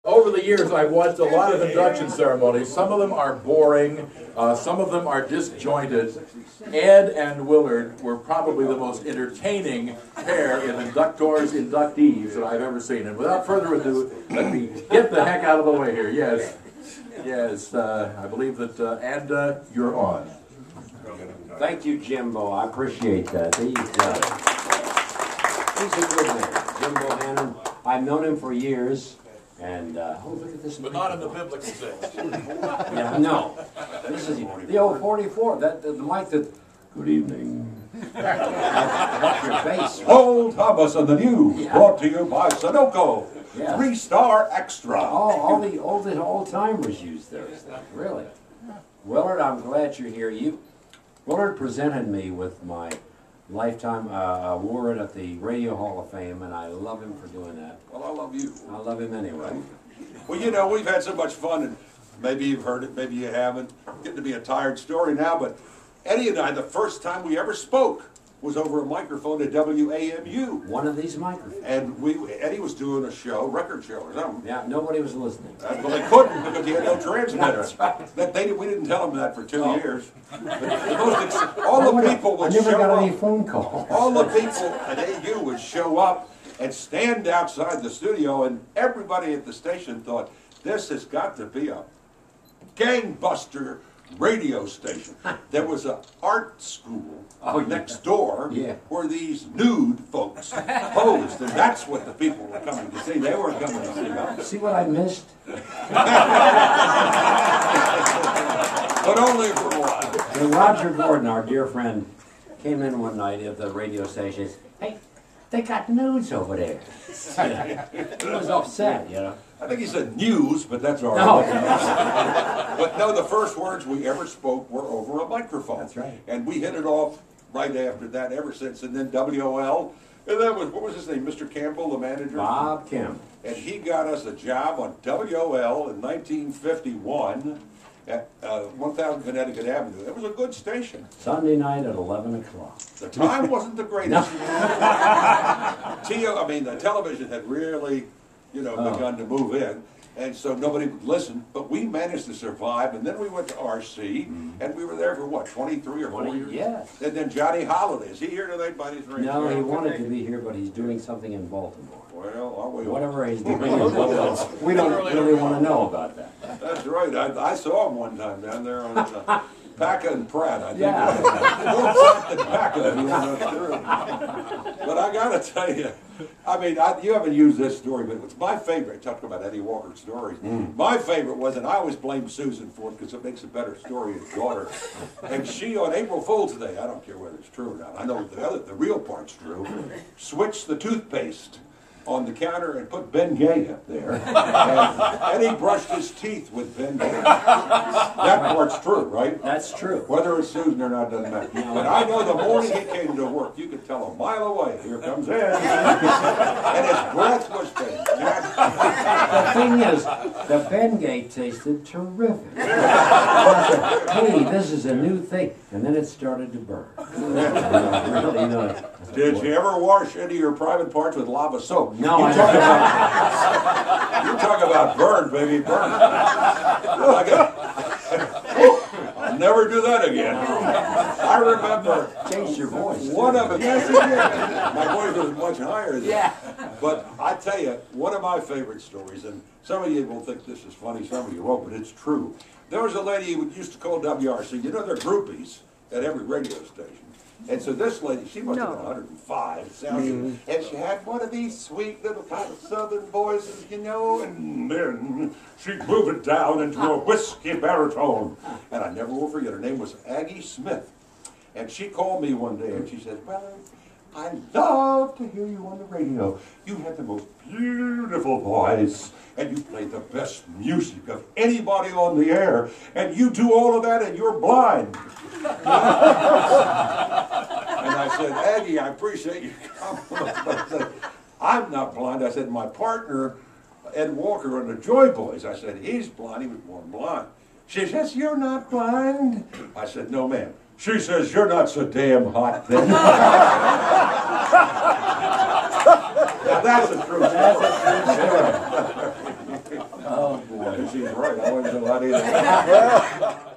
Over the years, I've watched a lot of induction ceremonies. Some of them are boring, some of them are disjointed. Ed and Willard were probably the most entertaining pair in inductors, inductees that I've ever seen. And without further ado, let me get the heck out of the way here. Yes, I believe that, you're on. Thank you, Jimbo. I appreciate that. He's a good man, Jim Bohannon. I've known him for years. And, oh, look at this. But not in the biblical sense. Yeah, no. This is the old 44. The mic that, good evening. That's your bass. Old Thomas and the News, brought to you by Sunoco. Yeah. 3-star extra. Oh, all the old timers use their stuff. Really. Willard, I'm glad you're here. Willard presented me with my lifetime award at the Radio Hall of Fame, and I love him for doing that. Well, I love you. I love him anyway. Well, you know, we've had so much fun, and maybe you've heard it, maybe you haven't. Getting to be a tired story now, but Eddie and I, the first time we ever spoke was over a microphone at WAMU. One of these microphones. And Eddie was doing a show, record show or something. Yeah, nobody was listening. Well, they couldn't because he had no transmitter. That's right. We didn't tell him that for 2 years. All the people would I never show got up. any phone calls. All the people at AU would show up and stand outside the studio, and everybody at the station thought, this has got to be a gangbuster radio station. There was an art school next door where these nude folks posed, and that's what the people were coming to see. They weren't coming to see us. See what I missed? But only for a while. And Roger Gordon, our dear friend, came in one night at the radio station. Hey, they got nudes over there. He was upset, you know. I think he said news, but that's all right. No. But no, the first words we ever spoke were over a microphone. That's right. And we hit it off right after that ever since. And then WOL, and that was, what was his name, Mr. Campbell, the manager? Bob Kemp. And he got us a job on WOL in 1951 at 1000 Connecticut Avenue. It was a good station. Sunday night at 11 o'clock. The time wasn't the greatest. The television had really, begun to move in. And so nobody would listen, but we managed to survive, and then we went to RC, and we were there for what, 23 or 4 years? Yes. And then Johnny Holiday, is he here tonight by his ring? No, he wanted to be here, but he's doing something in Baltimore. Well, are we? Whatever he's doing in Baltimore, we don't really want to know about that. That's right. I saw him one time down there on Paca and Pratt, I think. Yeah. More Pratt than Paca. But I got to tell you, you haven't used this story, but it's my favorite. Talking about Eddie Walker's stories. My favorite was, and I always blame Susan for it because it makes a better story, his daughter. And she, on April Fool's Day, I don't care whether it's true or not, I know the real part's true, switched the toothpaste on the counter and put Ben Gay up there. And Eddie brushed his teeth with Ben Gay. That part's true, right? That's true. Whether it's Susan or not doesn't matter. But I know the morning he came to work, you could tell a mile away, here comes Ed. And his breath was fantastic. The thing is, the Bengay tasted terrific. Hey, this is a new thing. And then it started to burn. Did you ever wash any of your private parts with lava soap? No, you talk about burn, baby, burn. I'll never do that again. I remember. Changed your voice. One of them. Yes, it did. My voice was much higher than that. But I tell you, one of my favorite stories, and some of you will think this is funny, some of you won't, but it's true. There was a lady who used to call WRC. You know, they're groupies at every radio station. And so this lady, she must have been 105, and she had one of these sweet little kind of southern voices, and then she'd move it down into a whiskey baritone. And I never will forget, her name was Aggie Smith. And she called me one day and she said, "Brother, I love to hear you on the radio. You have the most beautiful voice, and you play the best music of anybody on the air, and you do all of that and you're blind." And I said, "Aggie, I appreciate your compliment." But I said, "I'm not blind." I said, "My partner, Ed Walker, on the Joy Boys," I said, "he's blind. He was born blind." She says, "You're not blind?" I said, "No, ma'am." She says, "You're not so damn hot then." Now that's a true story. Oh, boy. She's right, I wasn't so hot either.